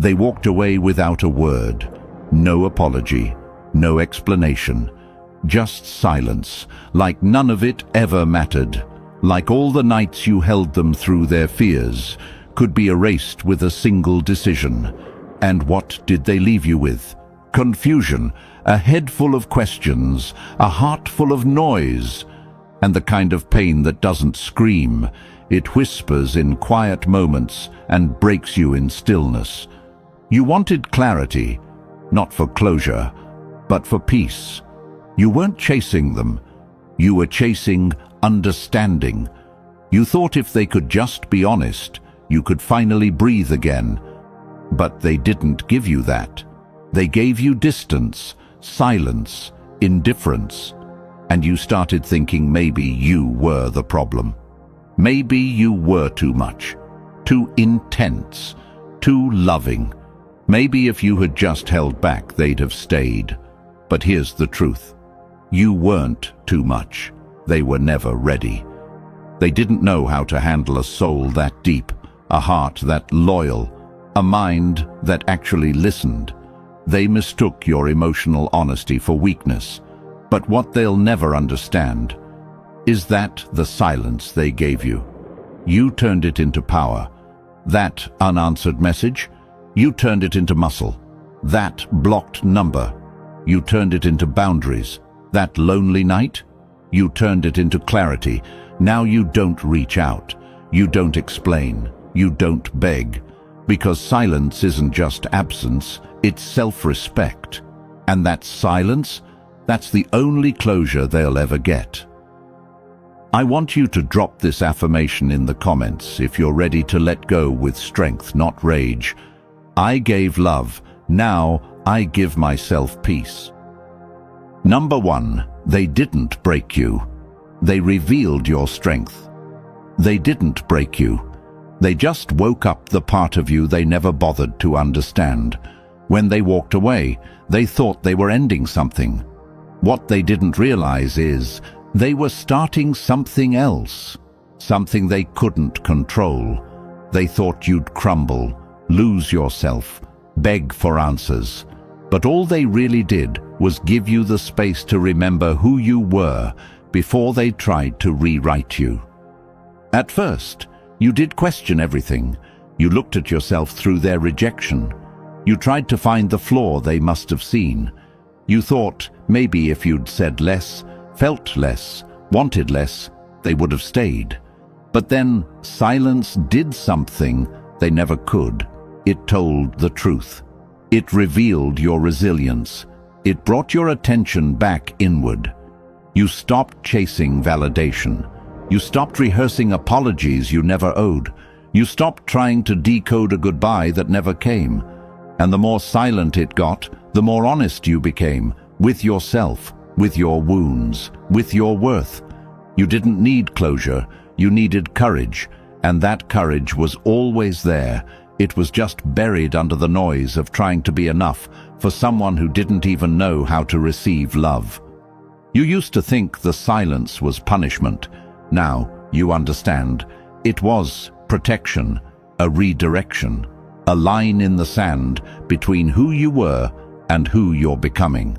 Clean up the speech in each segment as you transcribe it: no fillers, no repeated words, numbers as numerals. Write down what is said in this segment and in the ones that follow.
They walked away without a word, no apology, no explanation, just silence, like none of it ever mattered, like all the nights you held them through their fears could be erased with a single decision. And what did they leave you with? Confusion, a head full of questions, a heart full of noise, and the kind of pain that doesn't scream. It whispers in quiet moments and breaks you in stillness. You wanted clarity, not for closure, but for peace. You weren't chasing them. You were chasing understanding. You thought if they could just be honest, you could finally breathe again. But they didn't give you that. They gave you distance, silence, indifference. And you started thinking maybe you were the problem. Maybe you were too much, too intense, too loving. Maybe if you had just held back, they'd have stayed. But here's the truth. You weren't too much. They were never ready. They didn't know how to handle a soul that deep, a heart that loyal, a mind that actually listened. They mistook your emotional honesty for weakness. But what they'll never understand is that the silence they gave you, you turned it into power. That unanswered message, you turned it into muscle. That blocked number, you turned it into boundaries. That lonely night, you turned it into clarity. Now you don't reach out. You don't explain. You don't beg. Because silence isn't just absence, it's self-respect. And that silence, that's the only closure they'll ever get. I want you to drop this affirmation in the comments if you're ready to let go with strength, not rage. I gave love. Now I give myself peace. Number 1, they didn't break you. They revealed your strength. They didn't break you. They just woke up the part of you they never bothered to understand. When they walked away, they thought they were ending something. What they didn't realize is they were starting something else, something they couldn't control. They thought you'd crumble, lose yourself, beg for answers. But all they really did was give you the space to remember who you were before they tried to rewrite you. At first, you did question everything. You looked at yourself through their rejection. You tried to find the flaw they must have seen. You thought maybe if you'd said less, felt less, wanted less, they would have stayed. But then silence did something they never could. It told the truth. It revealed your resilience. It brought your attention back inward. You stopped chasing validation. You stopped rehearsing apologies you never owed. You stopped trying to decode a goodbye that never came. And the more silent it got, the more honest you became, with yourself, with your wounds, with your worth. You didn't need closure, you needed courage, and that courage was always there. It was just buried under the noise of trying to be enough for someone who didn't even know how to receive love. You used to think the silence was punishment. Now you understand. It was protection, a redirection, a line in the sand between who you were and who you're becoming.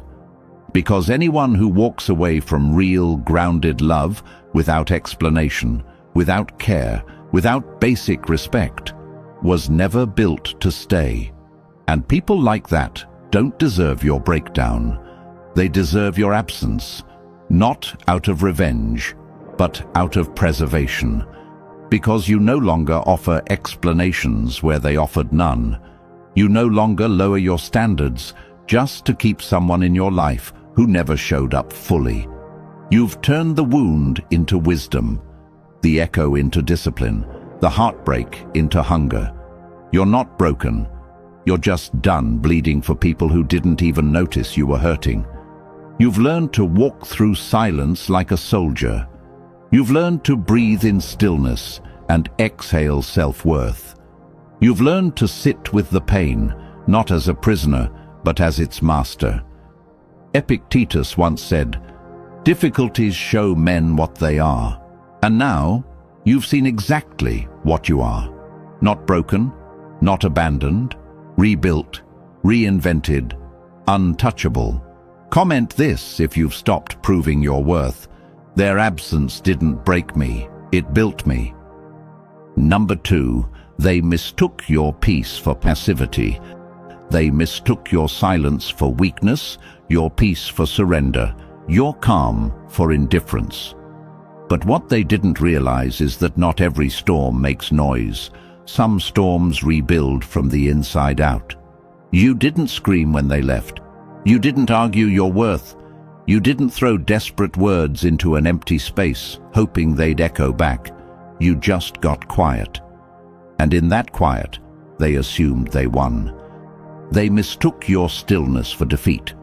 Because anyone who walks away from real, grounded love without explanation, without care, without basic respect, was never built to stay. And people like that don't deserve your breakdown. They deserve your absence, not out of revenge, but out of preservation. Because you no longer offer explanations where they offered none. You no longer lower your standards just to keep someone in your life who never showed up fully. You've turned the wound into wisdom, the echo into discipline, the heartbreak into hunger. You're not broken. You're just done bleeding for people who didn't even notice you were hurting. You've learned to walk through silence like a soldier. You've learned to breathe in stillness and exhale self-worth. You've learned to sit with the pain, not as a prisoner, but as its master. Epictetus once said, "Difficulties show men what they are." And now, you've seen exactly what you are. Not broken, not abandoned, rebuilt, reinvented, untouchable. Comment this if you've stopped proving your worth. Their absence didn't break me, it built me. Number 2, they mistook your peace for passivity. They mistook your silence for weakness, your peace for surrender, your calm for indifference. But what they didn't realize is that not every storm makes noise. Some storms rebuild from the inside out. You didn't scream when they left. You didn't argue your worth. You didn't throw desperate words into an empty space, hoping they'd echo back. You just got quiet. And in that quiet, they assumed they won. They mistook your stillness for defeat.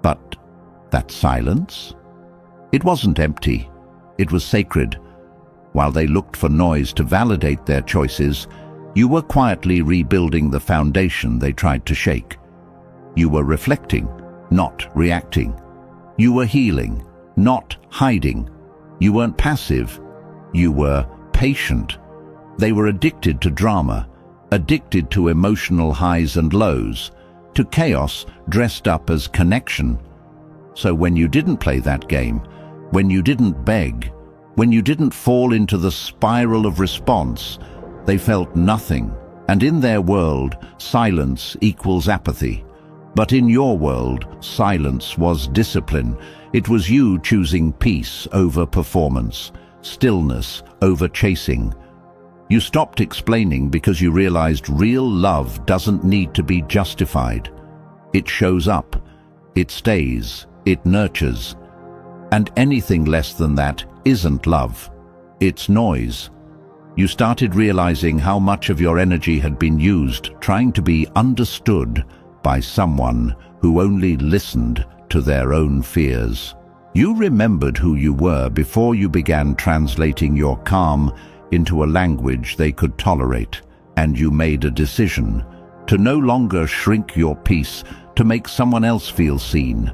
But that silence? It wasn't empty. It was sacred. While they looked for noise to validate their choices, you were quietly rebuilding the foundation they tried to shake. You were reflecting, not reacting. You were healing, not hiding. You weren't passive. You were patient. They were addicted to drama, addicted to emotional highs and lows, to chaos dressed up as connection. So when you didn't play that game, when you didn't beg, when you didn't fall into the spiral of response, they felt nothing. And in their world, silence equals apathy. But in your world, silence was discipline. It was you choosing peace over performance, stillness over chasing. You stopped explaining because you realized real love doesn't need to be justified. It shows up, it stays, it nurtures. And anything less than that isn't love. It's noise. You started realizing how much of your energy had been used trying to be understood by someone who only listened to their own fears. You remembered who you were before you began translating your calm into a language they could tolerate, and you made a decision to no longer shrink your peace to make someone else feel seen.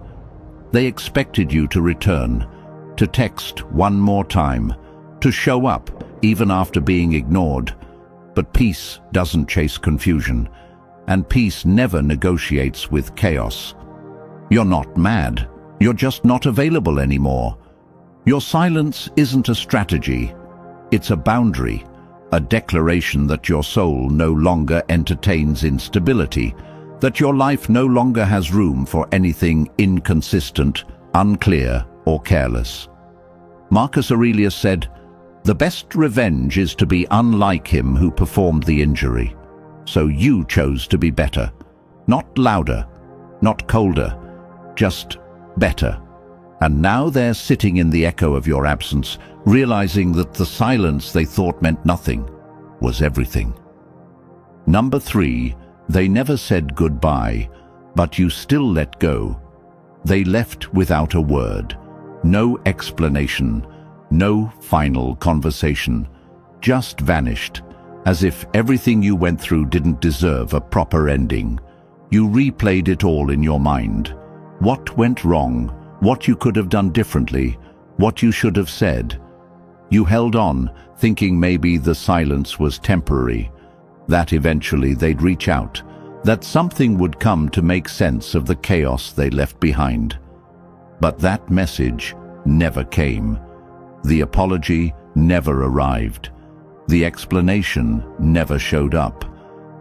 They expected you to return, to text one more time, to show up even after being ignored. But peace doesn't chase confusion, and peace never negotiates with chaos. You're not mad, you're just not available anymore. Your silence isn't a strategy, it's a boundary, a declaration that your soul no longer entertains instability, that your life no longer has room for anything inconsistent, unclear, or careless. Marcus Aurelius said, "The best revenge is to be unlike him who performed the injury." So you chose to be better. Not louder, not colder, just better. And now they're sitting in the echo of your absence, realizing that the silence they thought meant nothing was everything. Number 3, they never said goodbye, but you still let go. They left without a word, no explanation, no final conversation, just vanished, as if everything you went through didn't deserve a proper ending. You replayed it all in your mind. What went wrong, what you could have done differently, what you should have said. You held on, thinking maybe the silence was temporary, that eventually they'd reach out, that something would come to make sense of the chaos they left behind. But that message never came. The apology never arrived. The explanation never showed up.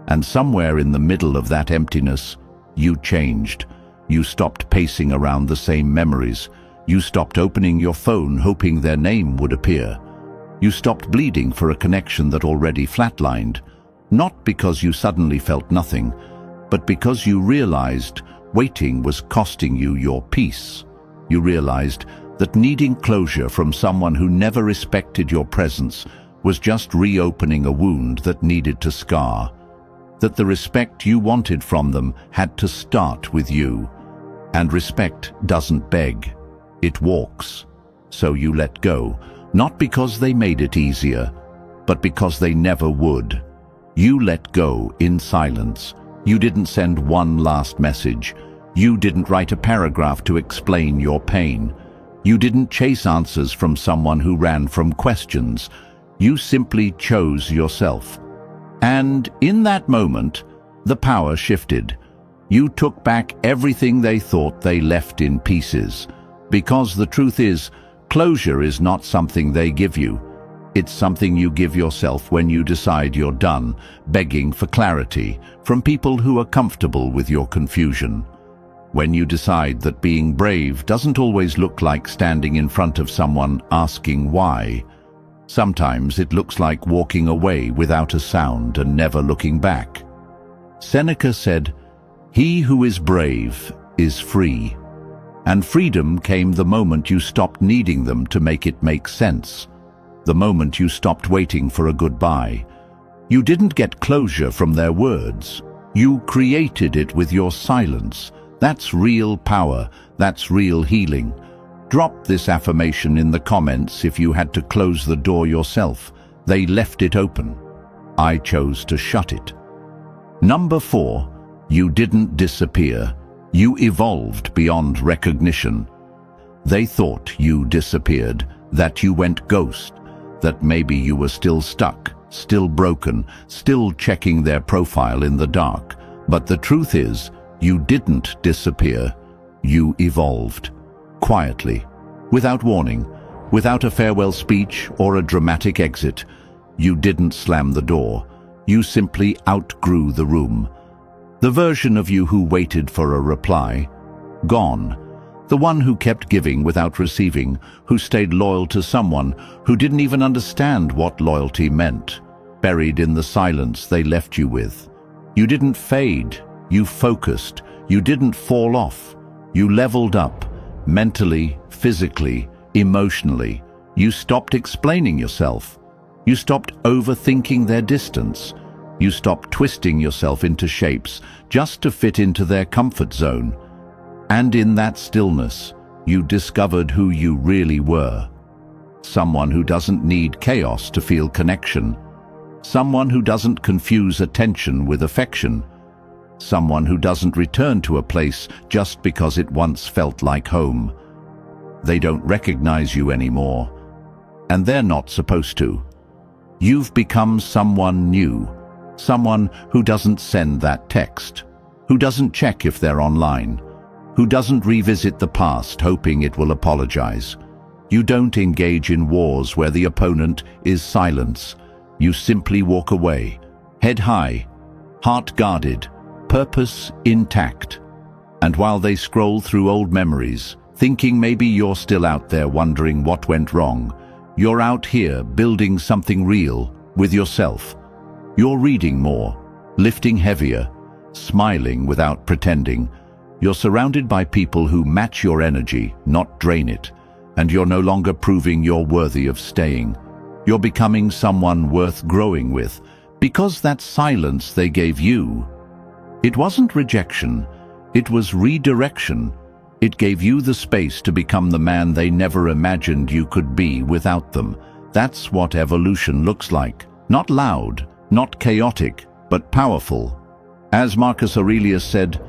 And somewhere in the middle of that emptiness, you changed. You stopped pacing around the same memories. You stopped opening your phone hoping their name would appear. You stopped bleeding for a connection that already flatlined, not because you suddenly felt nothing, but because you realized waiting was costing you your peace. You realized that needing closure from someone who never respected your presence was just reopening a wound that needed to scar, that the respect you wanted from them had to start with you. And respect doesn't beg, it walks. So you let go, not because they made it easier, but because they never would. You let go in silence. You didn't send one last message. You didn't write a paragraph to explain your pain. You didn't chase answers from someone who ran from questions. You simply chose yourself. And in that moment, The power shifted. You took back everything they thought they left in pieces. Because the truth is, closure is not something they give you. It's something you give yourself when you decide you're done, begging for clarity from people who are comfortable with your confusion. When you decide that being brave doesn't always look like standing in front of someone asking why. Sometimes it looks like walking away without a sound and never looking back. Seneca said, "He who is brave is free." And freedom came the moment you stopped needing them to make it make sense. The moment you stopped waiting for a goodbye. You didn't get closure from their words. You created it with your silence. That's real power. That's real healing. Drop this affirmation in the comments if you had to close the door yourself. They left it open. I chose to shut it. Number 4, you didn't disappear. You evolved beyond recognition. They thought you disappeared, that you went ghost, that maybe you were still stuck, still broken, still checking their profile in the dark. But the truth is, you didn't disappear. You evolved. Quietly, without warning, without a farewell speech or a dramatic exit. You didn't slam the door. You simply outgrew the room. The version of you who waited for a reply, gone. The one who kept giving without receiving, who stayed loyal to someone who didn't even understand what loyalty meant, buried in the silence they left you with. You didn't fade, you focused. You didn't fall off. You leveled up, mentally, physically, emotionally. You stopped explaining yourself. You stopped overthinking their distance. You stopped twisting yourself into shapes just to fit into their comfort zone. And in that stillness, you discovered who you really were. Someone who doesn't need chaos to feel connection. Someone who doesn't confuse attention with affection. Someone who doesn't return to a place just because it once felt like home. They don't recognize you anymore, and they're not supposed to. You've become someone new, someone who doesn't send that text, who doesn't check if they're online, who doesn't revisit the past hoping it will apologize. You don't engage in wars where the opponent is silence. You simply walk away, head high, heart guarded, purpose intact. And while they scroll through old memories, thinking maybe you're still out there wondering what went wrong, you're out here building something real with yourself. You're reading more, lifting heavier, smiling without pretending. You're surrounded by people who match your energy, not drain it. And you're no longer proving you're worthy of staying. You're becoming someone worth growing with, because that silence they gave you, it wasn't rejection, it was redirection. It gave you the space to become the man they never imagined you could be without them. That's what evolution looks like. Not loud, not chaotic, but powerful. As Marcus Aurelius said,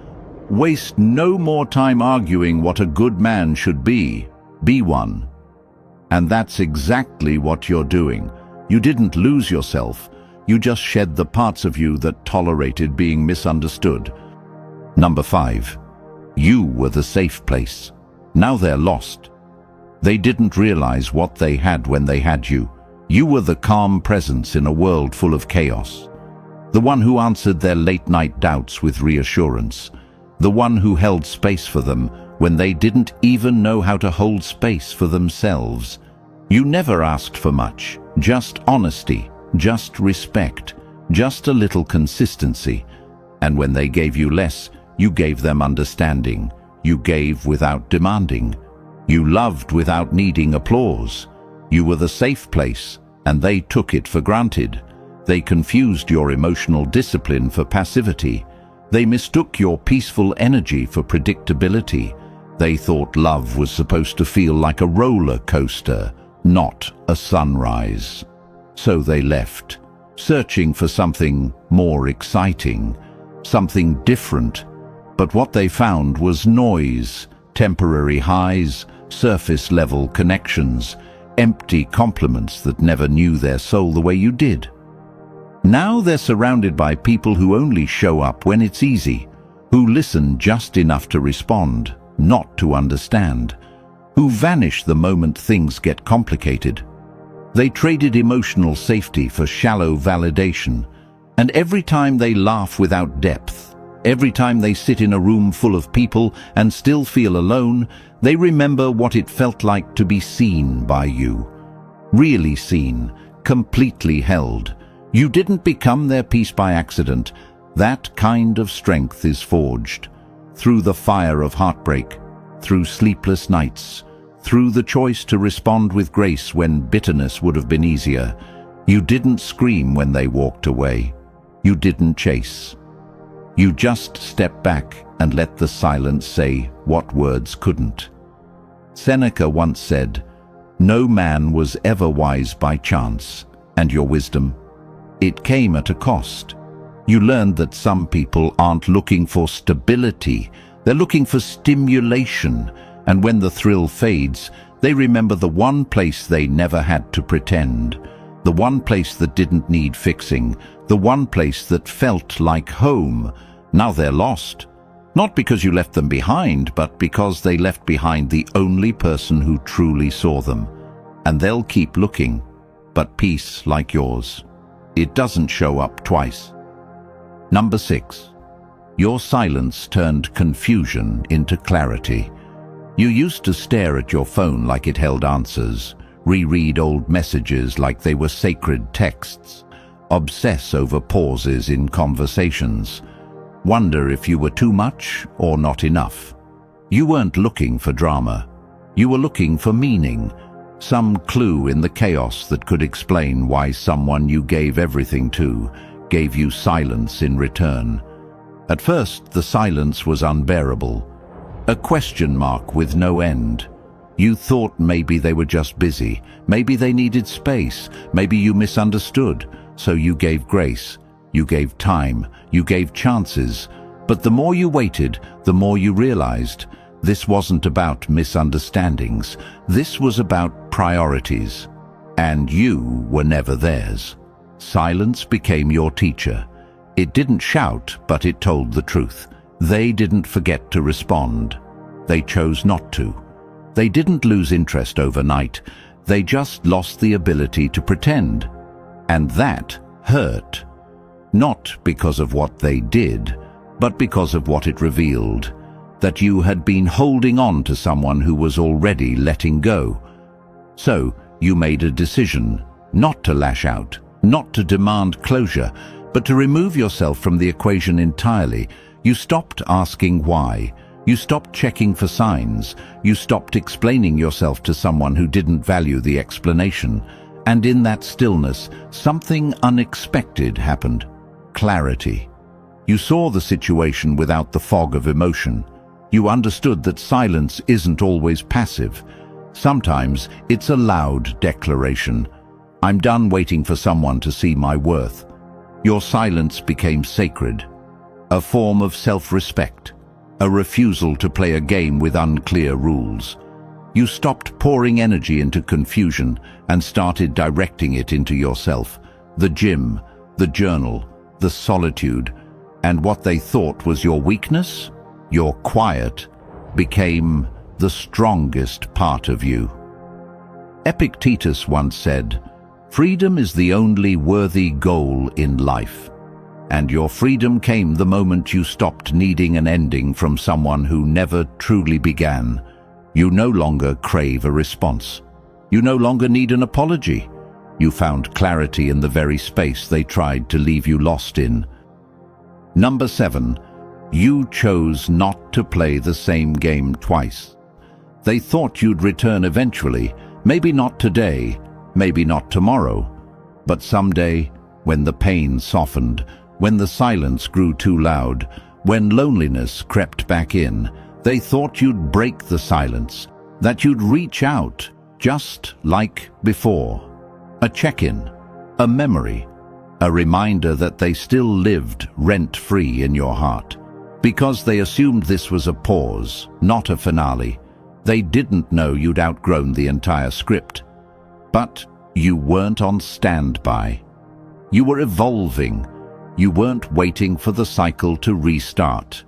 "Waste no more time arguing what a good man should be one." And that's exactly what you're doing. You didn't lose yourself. You just shed the parts of you that tolerated being misunderstood. Number 5. You were the safe place. Now they're lost. They didn't realize what they had when they had you. You were the calm presence in a world full of chaos. The one who answered their late-night doubts with reassurance. The one who held space for them when they didn't even know how to hold space for themselves. You never asked for much, just honesty, just respect, just a little consistency. And when they gave you less, you gave them understanding. You gave without demanding. You loved without needing applause. You were the safe place, and they took it for granted. They confused your emotional discipline for passivity. They mistook your peaceful energy for predictability. They thought love was supposed to feel like a roller coaster, not a sunrise. So they left, searching for something more exciting, something different. But what they found was noise, temporary highs, surface-level connections, empty compliments that never knew their soul the way you did. Now they're surrounded by people who only show up when it's easy, who listen just enough to respond, not to understand, who vanish the moment things get complicated. They traded emotional safety for shallow validation, and every time they laugh without depth, every time they sit in a room full of people and still feel alone, they remember what it felt like to be seen by you. Really seen, completely held. You didn't become their piece by accident. That kind of strength is forged through the fire of heartbreak, through sleepless nights, through the choice to respond with grace when bitterness would have been easier. You didn't scream when they walked away. You didn't chase. You just stepped back and let the silence say what words couldn't. Seneca once said, "No man was ever wise by chance, and your wisdom, it came at a cost." You learned that some people aren't looking for stability, they're looking for stimulation, and when the thrill fades, they remember the one place they never had to pretend, the one place that didn't need fixing, the one place that felt like home. Now they're lost. Not because you left them behind, but because they left behind the only person who truly saw them. And they'll keep looking. But peace, like yours, it doesn't show up twice. Number 6. Your silence turned confusion into clarity. You used to stare at your phone like it held answers, reread old messages like they were sacred texts, obsess over pauses in conversations, wonder if you were too much or not enough. You weren't looking for drama. You were looking for meaning, some clue in the chaos that could explain why someone you gave everything to gave you silence in return. At first, the silence was unbearable, a question mark with no end. You thought maybe they were just busy, maybe they needed space, maybe you misunderstood, so you gave grace. You gave time, you gave chances, but the more you waited, the more you realized this wasn't about misunderstandings, this was about priorities, and you were never theirs. Silence became your teacher. It didn't shout, but it told the truth. They didn't forget to respond. They chose not to. They didn't lose interest overnight. They just lost the ability to pretend. And that hurt. Not because of what they did, but because of what it revealed. That you had been holding on to someone who was already letting go. So you made a decision not to lash out, not to demand closure, but to remove yourself from the equation entirely. You stopped asking why. You stopped checking for signs. You stopped explaining yourself to someone who didn't value the explanation. And in that stillness, something unexpected happened. Clarity. You saw the situation without the fog of emotion. You understood that silence isn't always passive. Sometimes it's a loud declaration. I'm done waiting for someone to see my worth. Your silence became sacred, a form of self-respect, a refusal to play a game with unclear rules. You stopped pouring energy into confusion and started directing it into yourself, the gym, the journal, the solitude, and what they thought was your weakness, your quiet, became the strongest part of you. Epictetus once said, "Freedom is the only worthy goal in life." And your freedom came the moment you stopped needing an ending from someone who never truly began. You no longer crave a response. You no longer need an apology. You found clarity in the very space they tried to leave you lost in. Number 7. You chose not to play the same game twice. They thought you'd return eventually, maybe not today, maybe not tomorrow, but someday, when the pain softened, when the silence grew too loud, when loneliness crept back in, they thought you'd break the silence, that you'd reach out, just like before. A check-in, a memory, a reminder that they still lived rent-free in your heart. Because they assumed this was a pause, not a finale. They didn't know you'd outgrown the entire script. But you weren't on standby. You were evolving. You weren't waiting for the cycle to restart.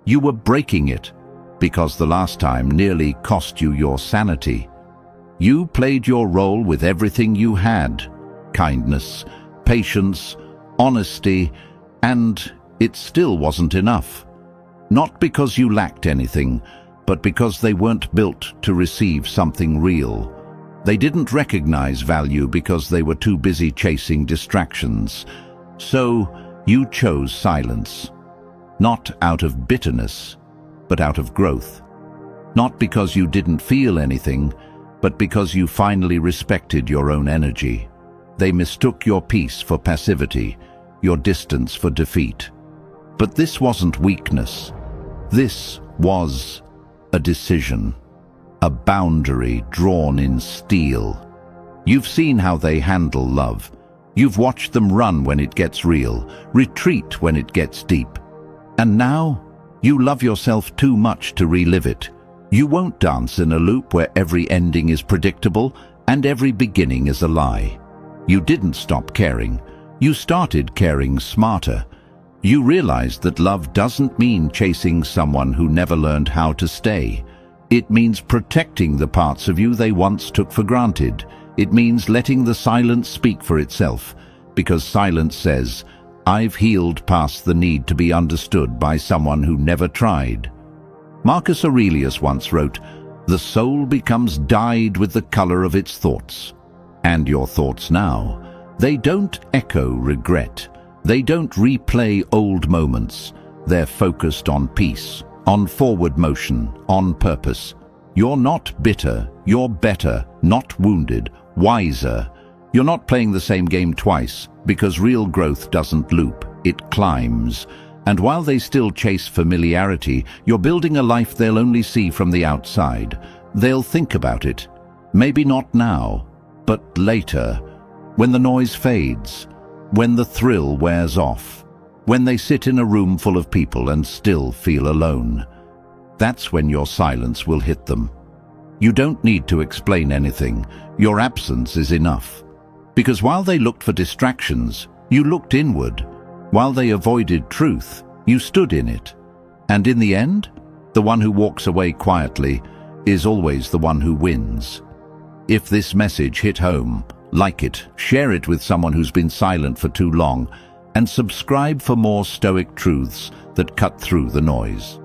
You were breaking it, because the last time nearly cost you your sanity. You played your role with everything you had: kindness, patience, honesty, and it still wasn't enough. Not because you lacked anything, but because they weren't built to receive something real. They didn't recognize value because they were too busy chasing distractions. So you chose silence, not out of bitterness, but out of growth. Not because you didn't feel anything, but because you finally respected your own energy. They mistook your peace for passivity, your distance for defeat. But this wasn't weakness. This was a decision, a boundary drawn in steel. You've seen how they handle love. You've watched them run when it gets real, retreat when it gets deep. And now, you love yourself too much to relive it. You won't dance in a loop where every ending is predictable and every beginning is a lie. You didn't stop caring. You started caring smarter. You realized that love doesn't mean chasing someone who never learned how to stay. It means protecting the parts of you they once took for granted. It means letting the silence speak for itself, because silence says, "I've healed past the need to be understood by someone who never tried." Marcus Aurelius once wrote, "The soul becomes dyed with the color of its thoughts." And your thoughts now, they don't echo regret. They don't replay old moments. They're focused on peace, on forward motion, on purpose. You're not bitter, you're better, not wounded, wiser. You're not playing the same game twice, because real growth doesn't loop, it climbs. And while they still chase familiarity, you're building a life they'll only see from the outside. They'll think about it. Maybe not now, but later, when the noise fades, when the thrill wears off, when they sit in a room full of people and still feel alone. That's when your silence will hit them. You don't need to explain anything. Your absence is enough. Because while they looked for distractions, you looked inward. While they avoided truth, you stood in it. And in the end, the one who walks away quietly is always the one who wins. If this message hit home, like it, share it with someone who's been silent for too long, and subscribe for more Stoic truths that cut through the noise.